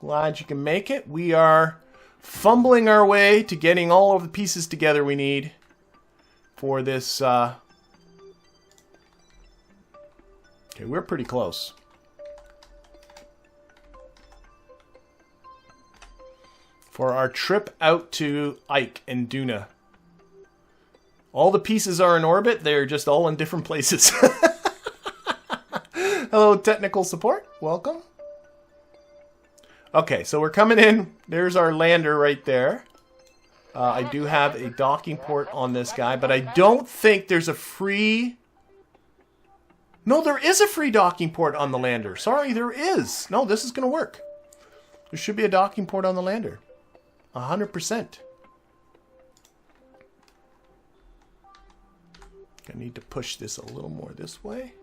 Glad you can make it. We are fumbling our way to getting all of the pieces together we need for this. Okay, we're pretty close. For our trip out to Ike and Duna. All the pieces are in orbit. They're just all in different places. Hello, technical support. Welcome. Okay, so we're coming in. There's our lander right there. I do have a docking port on this guy, but I don't think there's a free... No, there is a free docking port on the lander. Sorry, there is. No, this is going to work. There should be a docking port on the lander. 100%. I need to push this a little more this way.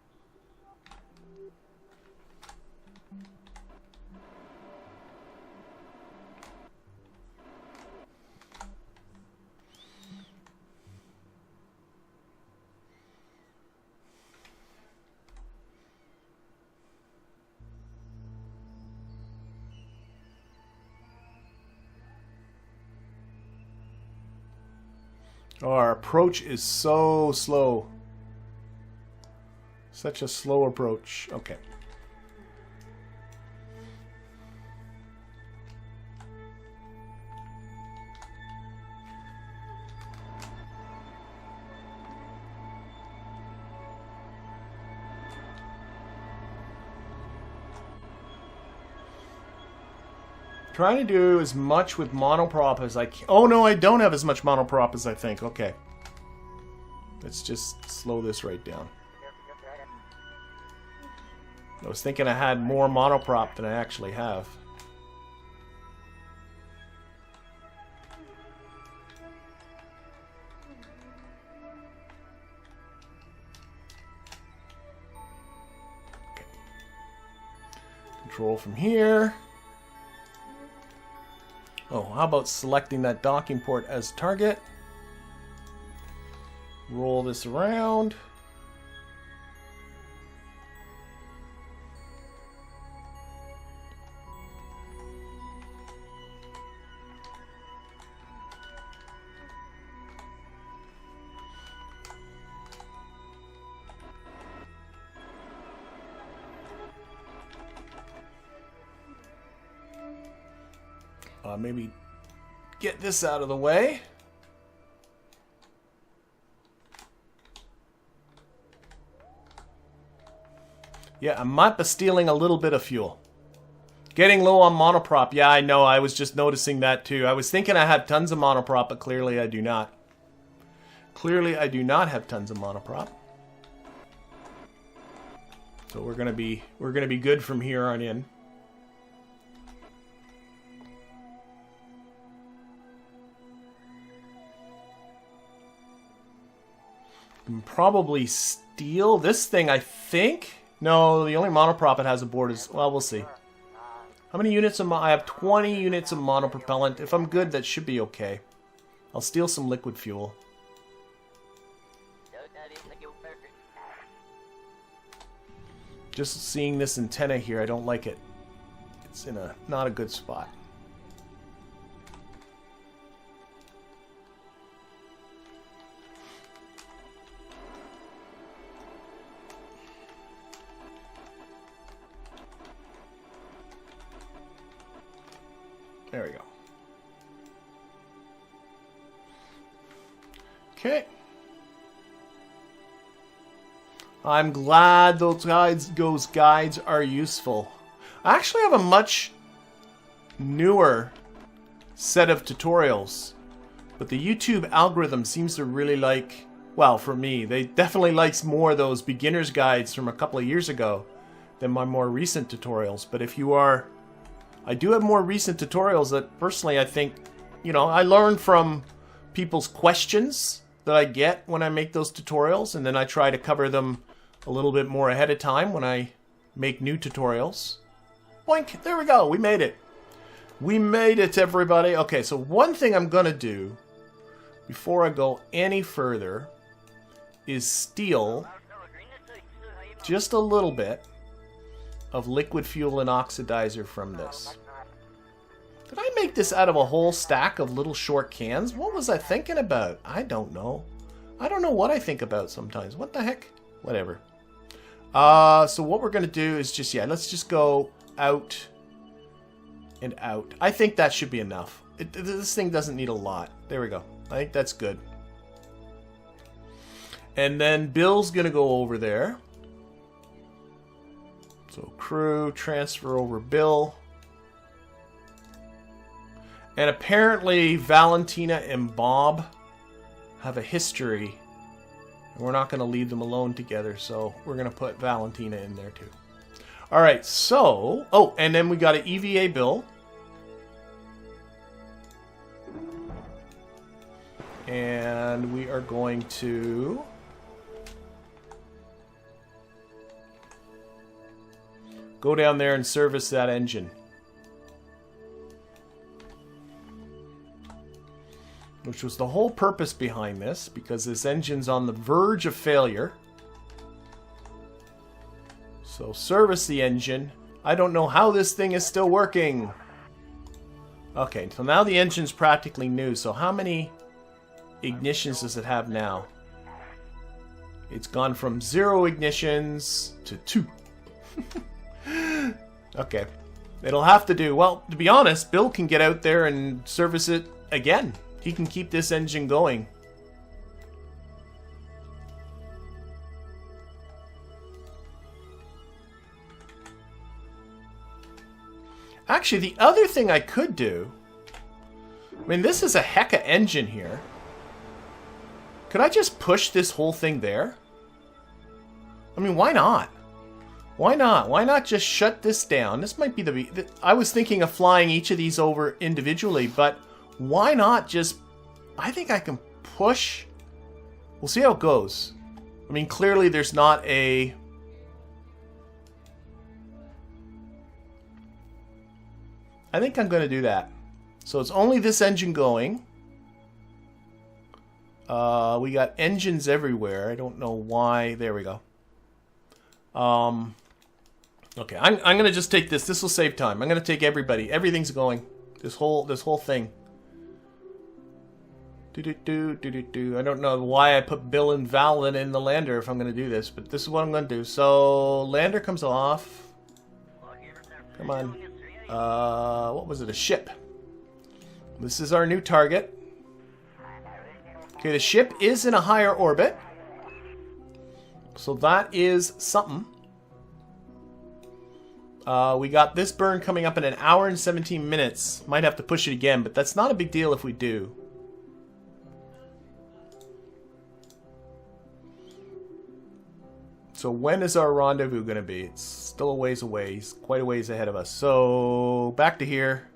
Oh, our approach is so slow. Such a slow approach. Okay. Trying to do as much with monoprop as I can. Oh no, I don't have as much monoprop as I think. Okay. Let's just slow this right down. I was thinking I had more monoprop than I actually have. Okay. Control from here. Oh, how about selecting that docking port as target? Roll this around. Maybe get this out of the way. Yeah, I might be stealing a little bit of fuel. Getting low on monoprop. Yeah, I know. I was just noticing that too. I was thinking I had tons of monoprop, but clearly I do not. Clearly I do not have tons of monoprop. So we're gonna be good from here on in. Probably steal this thing, I think. No, the only monoprop it has aboard is... Well, we'll see. How many units of... I have 20 units of monopropellant. If I'm good, that should be okay. I'll steal some liquid fuel. Just seeing this antenna here, I don't like it. It's in a not a good spot. There we go. Okay. I'm glad those guides are useful. I actually have a much newer set of tutorials, but the YouTube algorithm seems to really like, well, for me, they definitely likes more of those beginner's guides from a couple of years ago than my more recent tutorials. But if you are... I do have more recent tutorials that, personally, I think, you know, I learn from people's questions that I get when I make those tutorials, and then I try to cover them a little bit more ahead of time when I make new tutorials. Boink! There we go! We made it! We made it, everybody! Okay, so one thing I'm gonna do, before I go any further, is steal just a little bit of liquid fuel and oxidizer from this. Did I make this out of a whole stack of little short cans? What was I thinking about? I don't know. I don't know what I think about sometimes. What the heck? Whatever. So what we're going to do is just, yeah, let's just go out and out. I think that should be enough. This thing doesn't need a lot. There we go. I think that's good. And then Bill's going to go over there. So crew, transfer over Bill. And apparently Valentina and Bob have a history. And we're not going to leave them alone together, so we're going to put Valentina in there too. Alright, so... Oh, and then we got an EVA Bill. And we are going to... go down there and service that engine. Which was the whole purpose behind this, because this engine's on the verge of failure. So service the engine. I don't know how this thing is still working. Okay, so now the engine's practically new. So how many ignitions does it have now? It's gone from 0 ignitions to 2. Okay. It'll have to do. Well, to be honest, Bill can get out there and service it again. He can keep this engine going. Actually, the other thing I could do... I mean, this is a hecka engine here. Could I just push this whole thing there? I mean, why not? Why not? Why not just shut this down? This might be the... I was thinking of flying each of these over individually, but... Why not just... I think I can push... We'll see how it goes. I mean, clearly there's not a... I think I'm going to do that. So it's only this engine going. We got engines everywhere. I don't know why. There we go. Okay, I'm going to just take this. This will save time. I'm going to take everybody. Everything's going. This whole thing. I don't know why I put Bill and Valen in the lander if I'm going to do this, but this is what I'm going to do. So, lander comes off. Come on. What was it? A ship. This is our new target. Okay, the ship is in a higher orbit. So that is something. We got this burn coming up in 1 hour and 17 minutes. Might have to push it again, but that's not a big deal if we do. So when is our rendezvous going to be? It's still a ways away. He's quite a ways ahead of us. So back to here.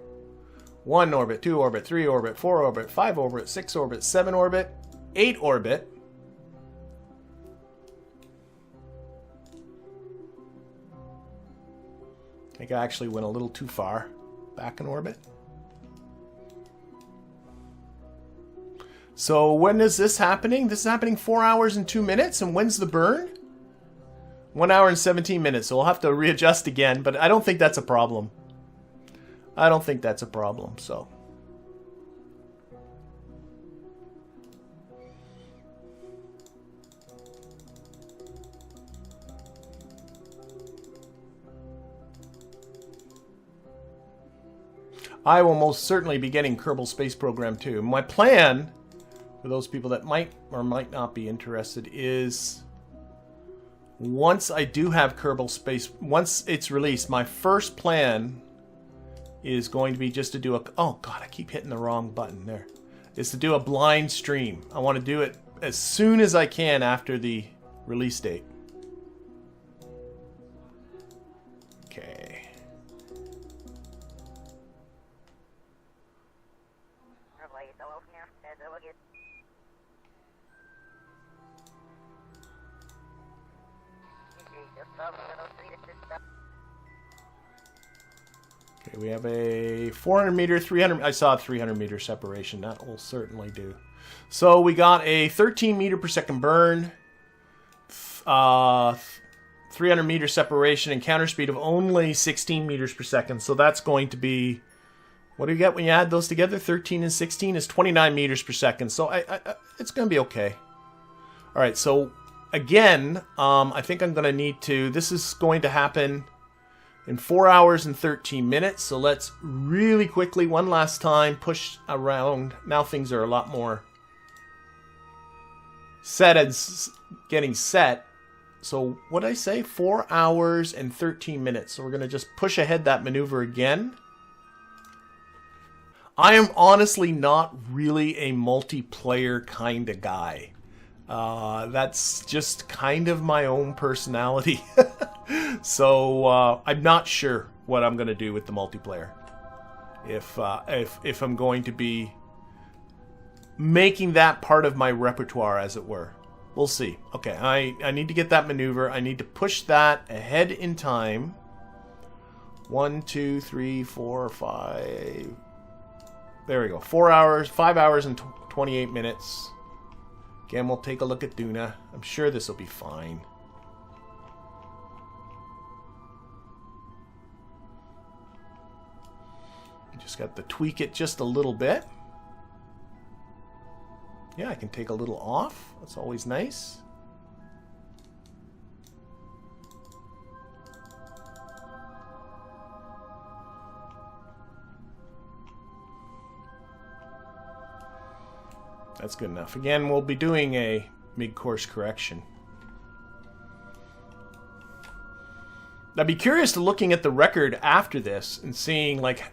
1 orbit, 2 orbit, 3 orbit, 4 orbit, 5 orbit, 6 orbit, 7 orbit, 8 orbit. I think I actually went a little too far. Back in orbit. So when is this happening? This is happening 4 hours and 2 minutes. And when's the burn? 1 hour and 17 minutes. So we'll have to readjust again. But I don't think that's a problem. I don't think that's a problem. So. I will most certainly be getting Kerbal Space Program too. My plan, for those people that might or might not be interested, is once I do have Kerbal Space, once it's released, my first plan is going to be just to do a... Oh god, I keep hitting the wrong button there. Is to do a blind stream. I want to do it as soon as I can after the release date. Okay. Okay, we have a 400 meter, 300... I saw a 300 meter separation. That will certainly do. So we got a 13 meter per second burn, 300 meter separation, and counter speed of only 16 meters per second. So that's going to be What do you get when you add those together? 13 and 16 is 29 meters per second. So it's going to be okay. All right, so again, I think I'm going to need to... This is going to happen in 4 hours and 13 minutes. So let's really quickly, one last time, push around. Now things are a lot more set as getting set. So what did I say? 4 hours and 13 minutes. So we're going to just push ahead that maneuver again. I am honestly not really a multiplayer kind of guy. That's just kind of my own personality. So I'm not sure what I'm going to do with the multiplayer. If I'm going to be making that part of my repertoire, as it were. We'll see. Okay, I need to get that maneuver. I need to push that ahead in time. 1, 2, 3, 4, 5. There we go. 4 hours, 5 hours and 28 minutes. Again, we'll take a look at Duna. I'm sure this will be fine. Just got to tweak it just a little bit. Yeah, I can take a little off. That's always nice. That's good enough. Again, we'll be doing a mid-course correction. I'd be curious to looking at the record after this and seeing like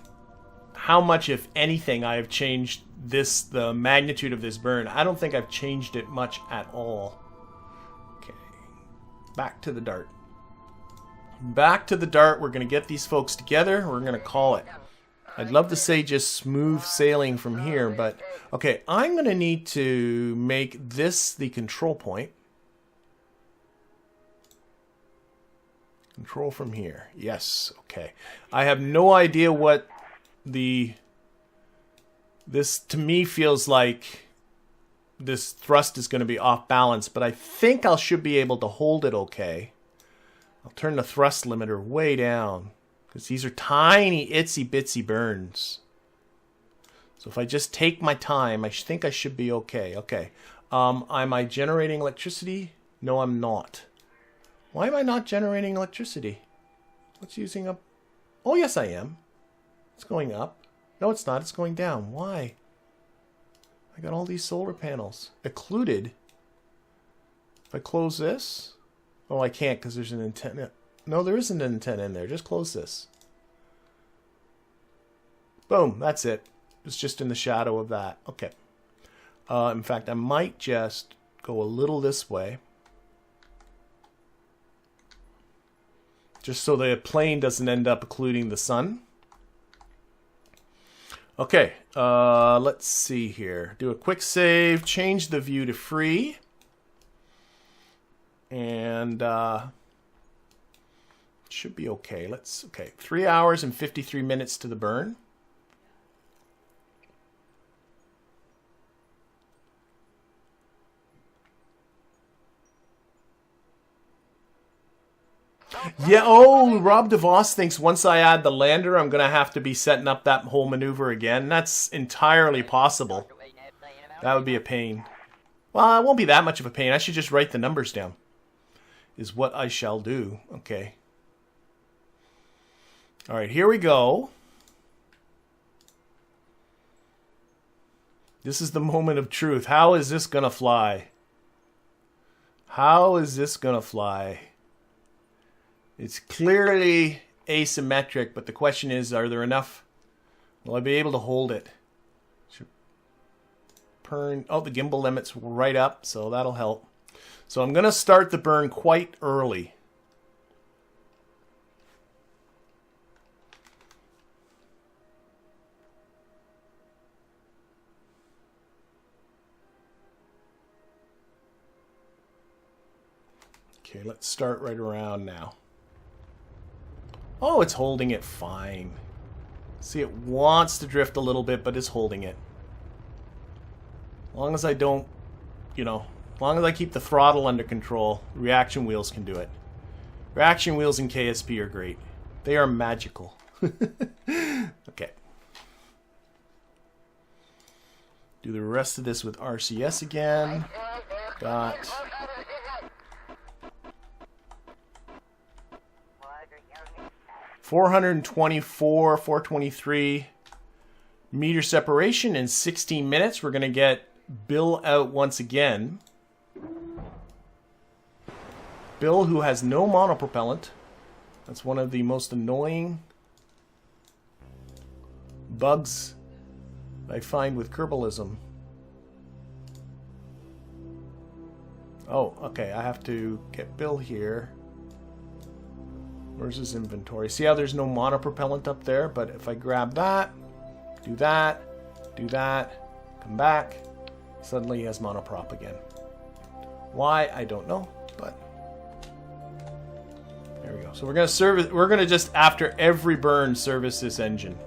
how much, if anything, I have changed the magnitude of this burn. I don't think I've changed it much at all. Okay, back to the dart. Back to the dart. We're going to get these folks together. We're going to call it. I'd love to say just smooth sailing from here, but okay, I'm going to need to make this the control point. Control from here. Yes, okay. I have no idea what this to me feels like this thrust is going to be off balance, but I think I should be able to hold it okay. I'll turn the thrust limiter way down because these are tiny itsy bitsy burns. So if I just take my time, I think I should be okay. Okay. Am I generating electricity? No, I'm not. Why am I not generating electricity? What's using up? Oh, yes, I am. It's going up. No, it's not. It's going down. Why? I got all these solar panels occluded. If I close this... Oh, I can't because there's an antenna. No, there isn't an antenna in there. Just close this. Boom. That's it. It's just in the shadow of that. Okay. In fact, I might just go a little this way. Just so the plane doesn't end up occluding the sun. Okay, let's see here. Do a quick save, change the view to free. And should be okay. Okay, 3 hours and 53 minutes to the burn. Yeah, oh, Rob DeVos thinks once I add the lander, I'm going to have to be setting up that whole maneuver again. That's entirely possible. That would be a pain. Well, it won't be that much of a pain. I should just write the numbers down. Is what I shall do. Okay. All right, here we go. This is the moment of truth. How is this going to fly? How is this going to fly? It's clearly asymmetric, but the question is, are there enough? Will I be able to hold it? Oh, the gimbal limit's right up, so that'll help. So I'm going to start the burn quite early. Okay, let's start right around now. Oh, it's holding it fine. See, it wants to drift a little bit, but it's holding it. As long as I don't, as long as I keep the throttle under control, reaction wheels can do it. Reaction wheels in KSP are great. They are magical. Okay. Do the rest of this with RCS again. Got 424, 423 meter separation in 16 minutes. We're going to get Bill out once again. Bill, who has no monopropellant. That's one of the most annoying bugs I find with Kerbalism. Oh, okay, I have to get Bill here. Where's his inventory? See how there's no monopropellant up there? But if I grab that, do that, come back, suddenly he has monoprop again. Why? I don't know, but there we go. So we're gonna service. We're gonna just after every burn service this engine.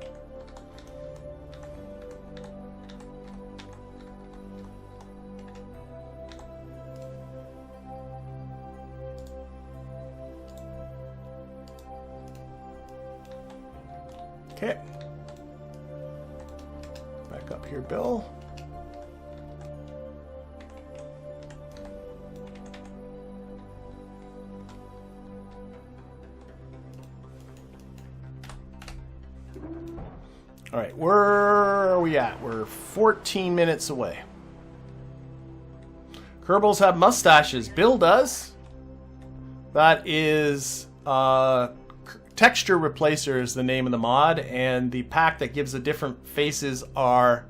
Okay. Back up here, Bill. All right, where are we at? We're 14 minutes away. Kerbals have mustaches. Bill does. That is Texture Replacer is the name of the mod, and the pack that gives the different faces are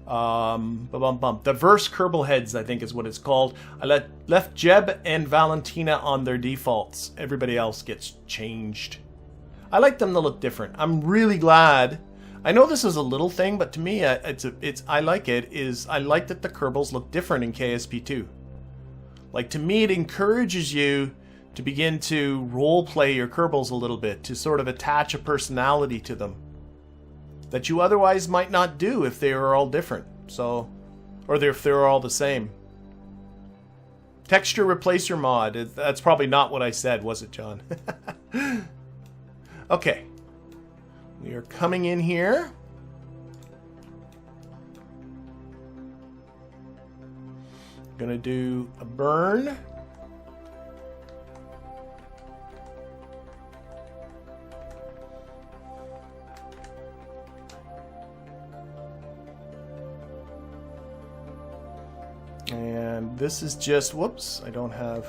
diverse Kerbal heads, I think is what it's called. I left Jeb and Valentina on their defaults. Everybody else gets changed. I like them to look different. I'm really glad. I know this is a little thing, but to me, I like it. I like that the Kerbals look different in KSP2. Like, to me, it encourages you to begin to role play your Kerbals a little bit, to sort of attach a personality to them that you otherwise might not do if they were all different. So, or if they were all the same. Texture Replacer mod. That's probably not what I said, was it, John? Okay. We are coming in here. Gonna do a burn. And this is just, whoops, I don't have,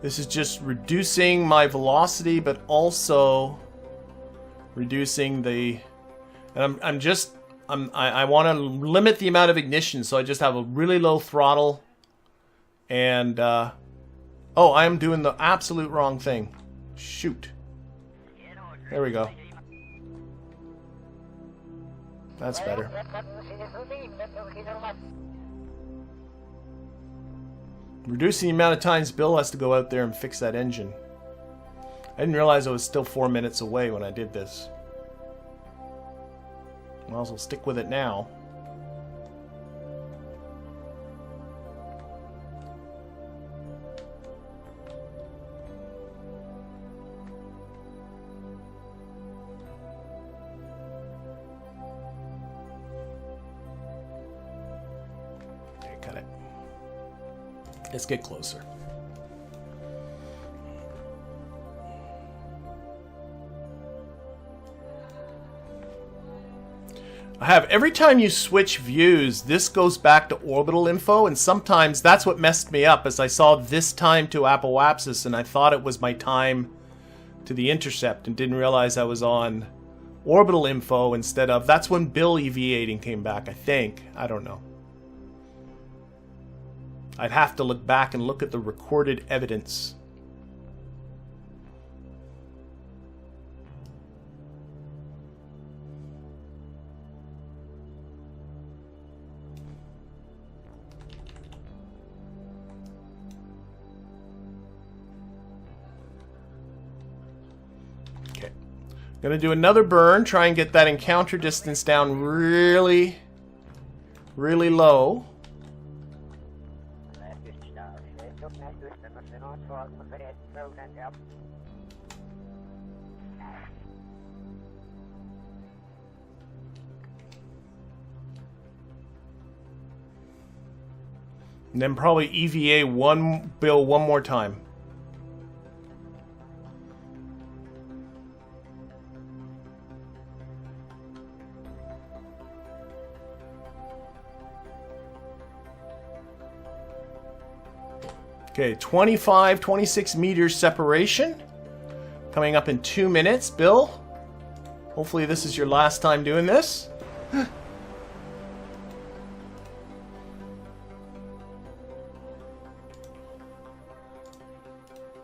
this is just reducing my velocity, but also reducing the, and I want to limit the amount of ignition, so I just have a really low throttle, and, oh, I am doing the absolute wrong thing. Shoot. There we go. That's better. Reducing the amount of times Bill has to go out there and fix that engine. I didn't realize I was still 4 minutes away when I did this. Might as well stick with it now. Okay, cut it. Let's get closer. I have, every time you switch views, this goes back to orbital info, and sometimes that's what messed me up, as I saw this time to Apoapsis, and I thought it was my time to the intercept, and didn't realize I was on orbital info instead of, that's when Bill EV8 came back, I think. I don't know. I'd have to look back and look at the recorded evidence. Okay. Gonna do another burn, try and get that encounter distance down really, really low. And then probably EVA Bill one more time. Okay, 26 meters separation. Coming up in 2 minutes. Bill, hopefully this is your last time doing this.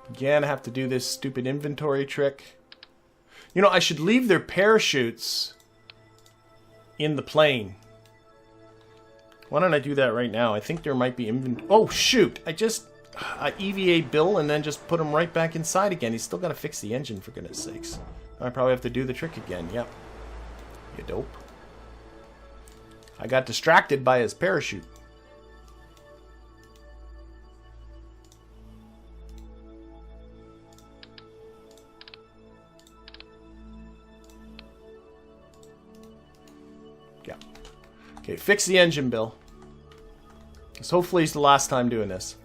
Again, I have to do this stupid inventory trick. You know, I should leave their parachutes in the plane. Why don't I do that right now? I think there might be inventory. Oh, shoot! I EVA Bill and then just put him right back inside again. He's still got to fix the engine, for goodness sakes. I probably have to do the trick again. Yep. You dope. I got distracted by his parachute. Yeah. Okay, fix the engine, Bill. Because hopefully it's the last time doing this.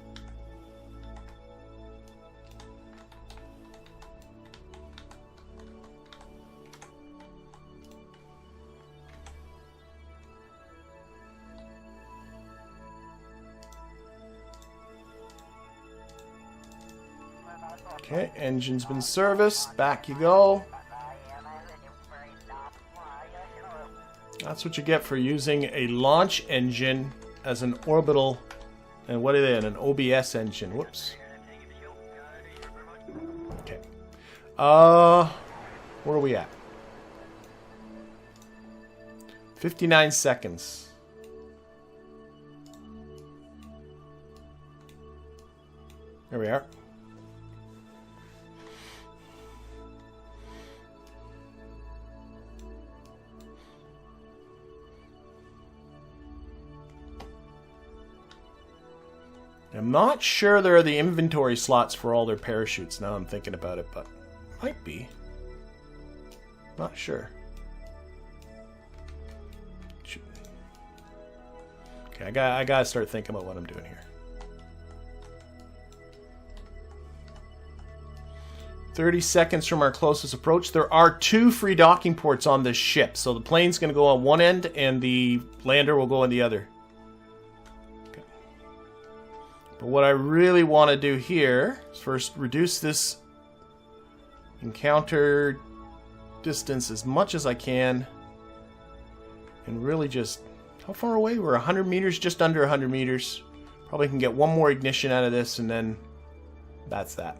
Okay, engine's been serviced. Back you go. That's what you get for using a launch engine as an orbital. And what are they? An OBS engine. Whoops. Okay. Where are we at? 59 seconds. There we are. I'm not sure there are the inventory slots for all their parachutes now I'm thinking about it, but might be. Not sure. Okay, I gotta start thinking about what I'm doing here. 30 seconds from our closest approach. There are 2 free docking ports on this ship, so the plane's gonna go on one end and the lander will go on the other. But what I really want to do here is first reduce this encounter distance as much as I can. And really just... How far away? We're 100 meters, just under 100 meters. Probably can get one more ignition out of this and then that's that.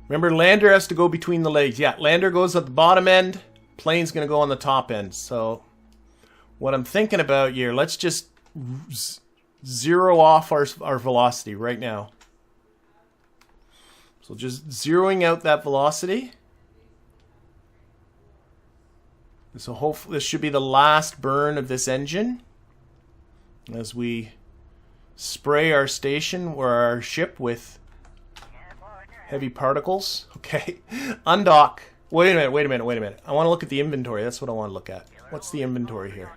Remember, lander has to go between the legs. Yeah, lander goes at the bottom end. Plane's going to go on the top end. So, what I'm thinking about here, let's just zero off our velocity right now. So, just zeroing out that velocity. So, hopefully, this should be the last burn of this engine. As we spray our station or our ship with heavy particles. Okay. Undock. Wait a minute. I want to look at the inventory. That's what I want to look at. What's the inventory here?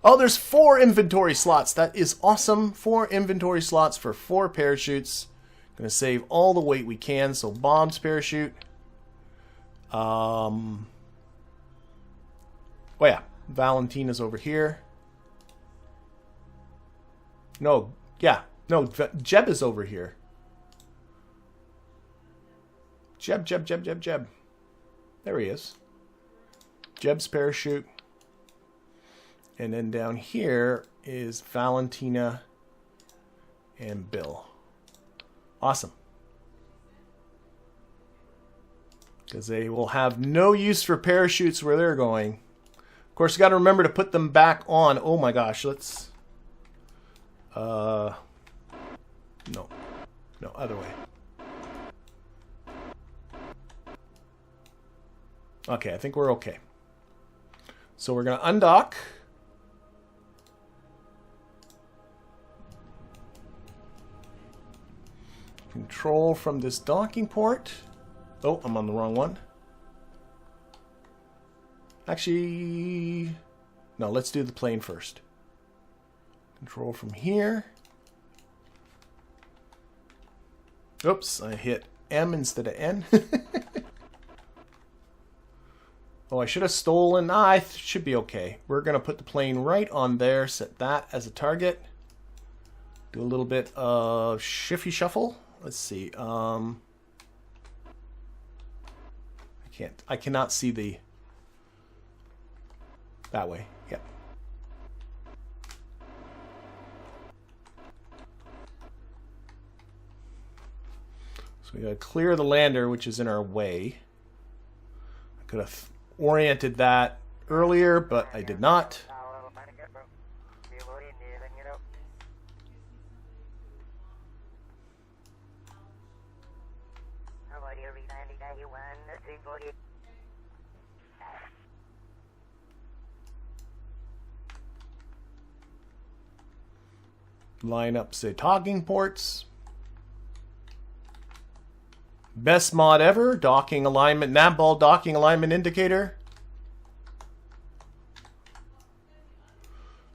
Oh, there's 4 inventory slots. That is awesome. 4 inventory slots for 4 parachutes. Gonna save all the weight we can. So Bob's parachute. Oh yeah. Valentina's over here. No. Yeah. No. Jeb is over here. Jeb. There he is. Jeb's parachute. And then down here is Valentina and Bill. Awesome. Because they will have no use for parachutes where they're going. Of course, you got to remember to put them back on. Oh my gosh, let's... No, other way. Okay, I think we're okay. So we're going to undock. Control from this docking port. Oh, I'm on the wrong one. Actually, no, let's do the plane first. Control from here. Oops, I hit M instead of N. Oh, I should have stolen. I should be okay. We're going to put the plane right on there, set that as a target. Do a little bit of shifty shuffle. Let's see. I cannot see the... That way. Yep. So we got to clear the lander, which is in our way. I could have oriented that earlier, but I did not. Line up, say, talking ports. Best mod ever, docking alignment, Navball docking alignment indicator.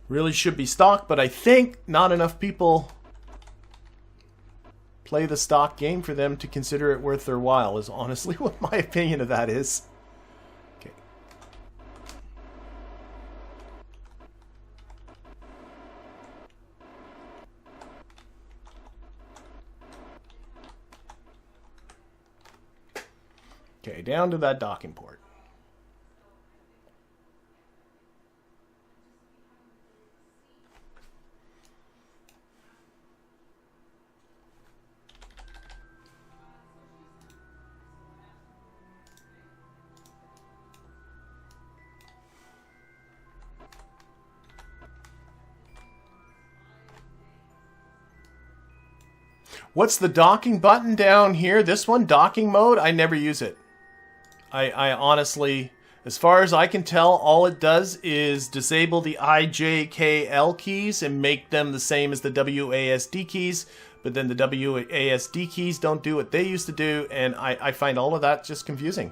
Really should be stock, but I think not enough people play the stock game for them to consider it worth their while, is honestly what my opinion of that is. Okay. Okay, down to that docking port. What's the docking button down here? This one, docking mode? I never use it. I honestly, as far as I can tell, all it does is disable the I, J, K, L keys and make them the same as the WASD keys, but then the WASD keys don't do what they used to do, and I find all of that just confusing.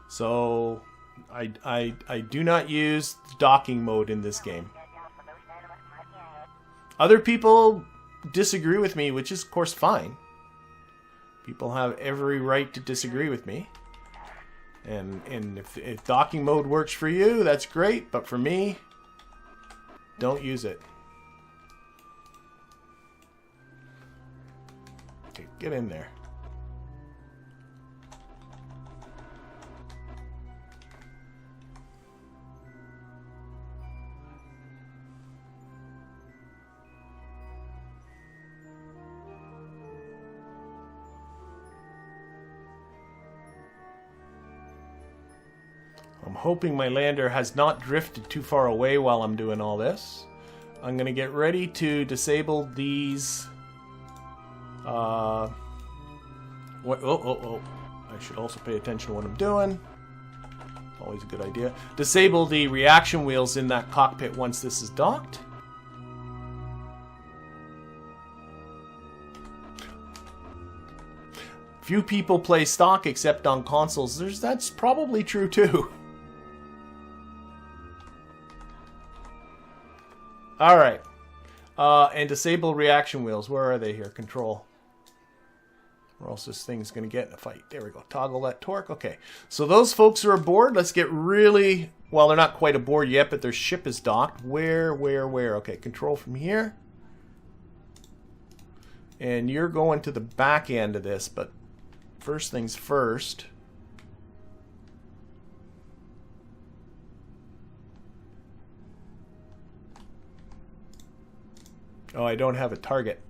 So I do not use docking mode in this game. Other people disagree with me, which is of course fine. People have every right to disagree with me. And if docking mode works for you, that's great. But for me, don't use it. Okay, get in there. I'm hoping my lander has not drifted too far away while I'm doing all this. I'm going to get ready to disable these... I should also pay attention to what I'm doing. Always a good idea. Disable the reaction wheels in that cockpit once this is docked. Few people play stock except on consoles. That's probably true too. Alright. And disable reaction wheels. Where are they here? Control. Or else this thing's going to get in a fight. There we go. Toggle that torque. Okay. So those folks are aboard. Let's get really... Well, they're not quite aboard yet, but their ship is docked. Where? Okay. Control from here. And you're going to the back end of this, but first things first... Oh, I don't have a target.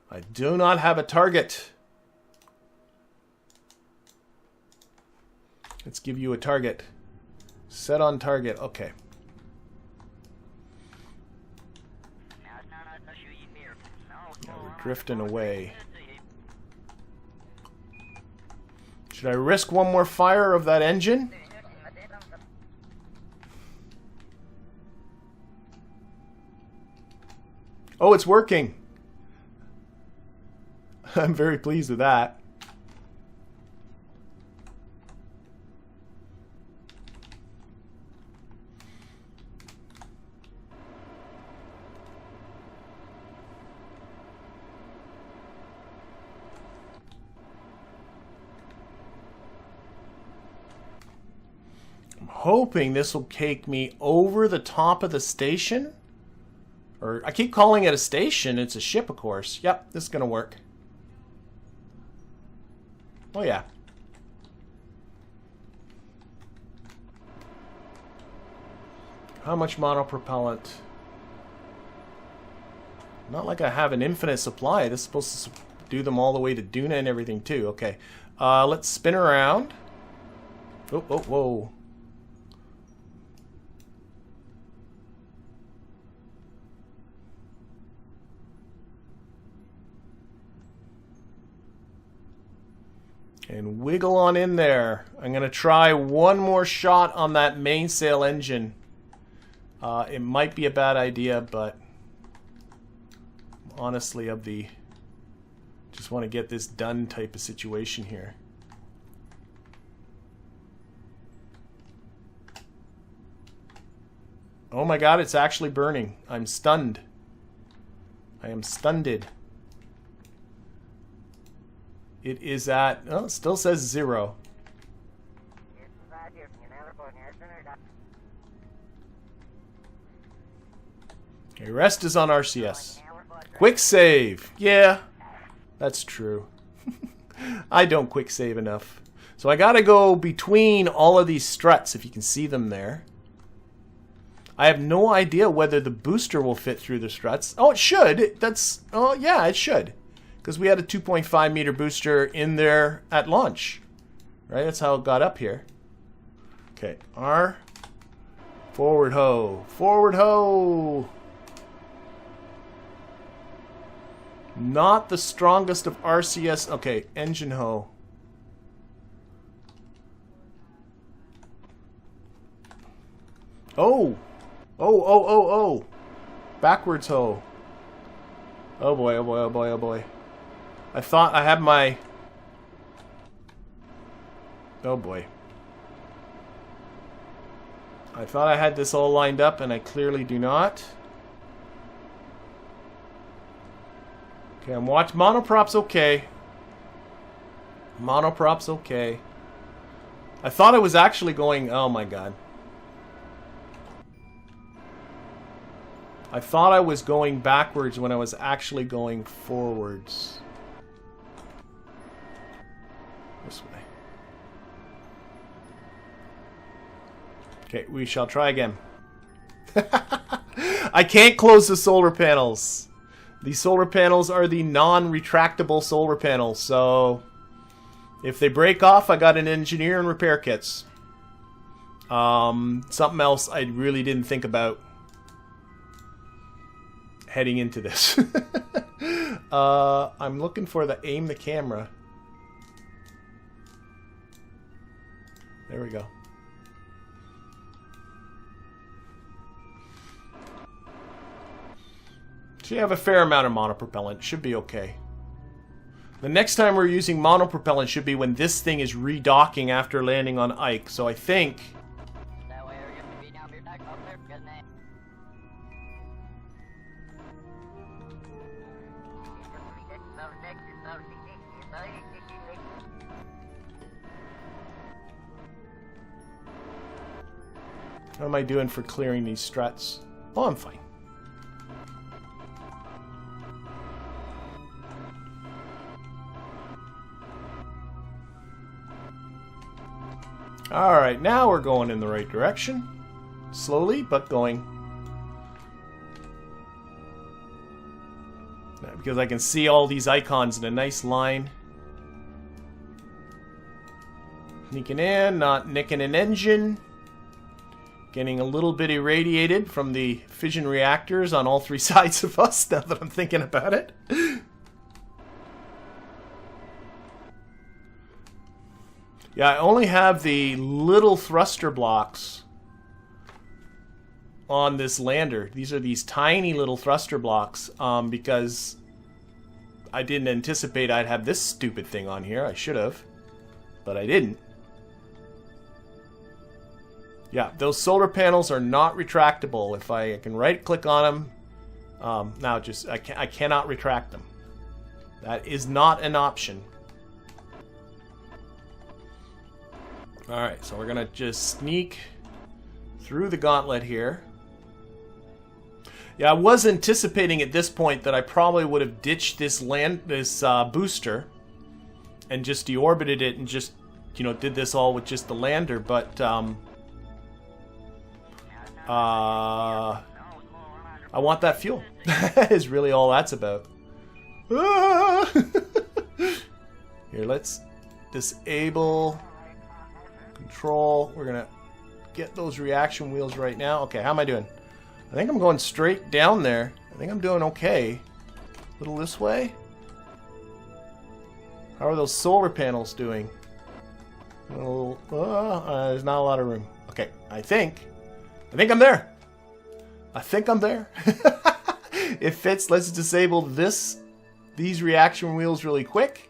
I do not have a target. Let's give you a target. Set on target. Okay. Now we're drifting away. Should I risk one more fire of that engine? Oh, it's working. I'm very pleased with that. hoping this will take me over the top of the station. Or, I keep calling it a station. It's a ship, of course. Yep, this is going to work. Oh, yeah. How much monopropellant? Not like I have an infinite supply. This is supposed to do them all the way to Duna and everything, too. Okay. Let's spin around. Oh, oh, whoa. And wiggle on in there. I'm going to try one more shot on that mainsail engine. It might be a bad idea, but honestly, of the just want to get this done type of situation here. Oh my god, it's actually burning. I'm stunned. I am stunned. It is at, oh, it still says 0. Okay, rest is on RCS. Quick save. Yeah, that's true. I don't quick save enough. So I gotta go between all of these struts, if you can see them there. I have no idea whether the booster will fit through the struts. Oh, it should. That's, oh yeah, it should. Because we had a 2.5 meter booster in there at launch. Right, that's how it got up here. Okay, R. Forward ho. Forward ho. Not the strongest of RCS. Okay, engine ho. Oh. Oh, oh, oh, oh. Backwards ho. Oh boy, oh boy, oh boy, oh boy. I thought I had my... Oh boy. I thought I had this all lined up, and I clearly do not. Okay, I'm watching. Monoprop's okay. Monoprop's okay. I thought I was actually going... Oh my god. I thought I was going backwards when I was actually going forwards. This way. Okay, we shall try again. I can't close the solar panels. These solar panels are the non-retractable solar panels, so if they break off, I got an engineer and repair kits. Something else I really didn't think about heading into this. I'm looking for the aim the camera. There we go. So you have a fair amount of monopropellant. Should be okay. The next time we're using monopropellant should be when this thing is redocking after landing on Ike. So I think... How am I doing for clearing these struts? Oh, I'm fine. Alright, now we're going in the right direction. Slowly, but going. Because I can see all these icons in a nice line. Sneaking in, not nicking an engine. Getting a little bit irradiated from the fission reactors on all three sides of us, now that I'm thinking about it. Yeah, I only have the little thruster blocks on this lander. These are these tiny little thruster blocks because I didn't anticipate I'd have this stupid thing on here. I should have, but I didn't. Yeah, those solar panels are not retractable. If I can right-click on them, now just I cannot retract them. That is not an option. All right, so we're gonna just sneak through the gauntlet here. Yeah, I was anticipating at this point that I probably would have ditched this booster and just deorbited it and just, you know, did this all with just the lander, but I want that fuel. Is really all that's about. Here, let's disable control. We're gonna get those reaction wheels right now. Okay, how am I doing? I think I'm going straight down there. I think I'm doing okay. A little this way. How are those solar panels doing? A little, there's not a lot of room. Okay, I think I'm there. I think I'm there. It fits. Let's disable these reaction wheels really quick.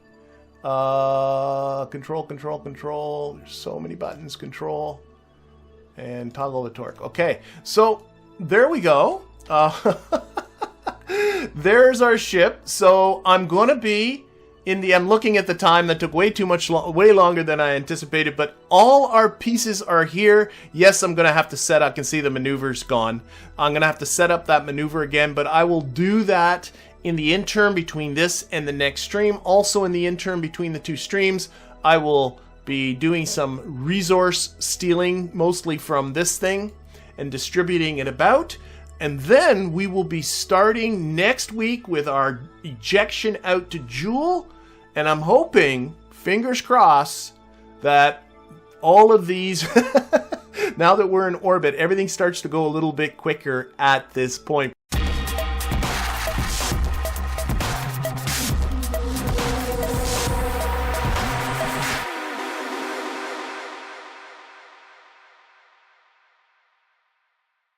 Control. There's so many buttons. Control. And toggle the torque. Okay, so there we go. There's our ship. So I'm going to be I'm looking at the time. That took way longer than I anticipated, but all our pieces are here. Yes, I'm going to have to set up. I can see the maneuver's gone. I'm going to have to set up that maneuver again, but I will do that in the interim between this and the next stream. Also in the interim between the two streams, I will be doing some resource stealing, mostly from this thing, and distributing it about. And then we will be starting next week with our ejection out to Joule. And I'm hoping, fingers crossed, that all of these, now that we're in orbit, everything starts to go a little bit quicker at this point.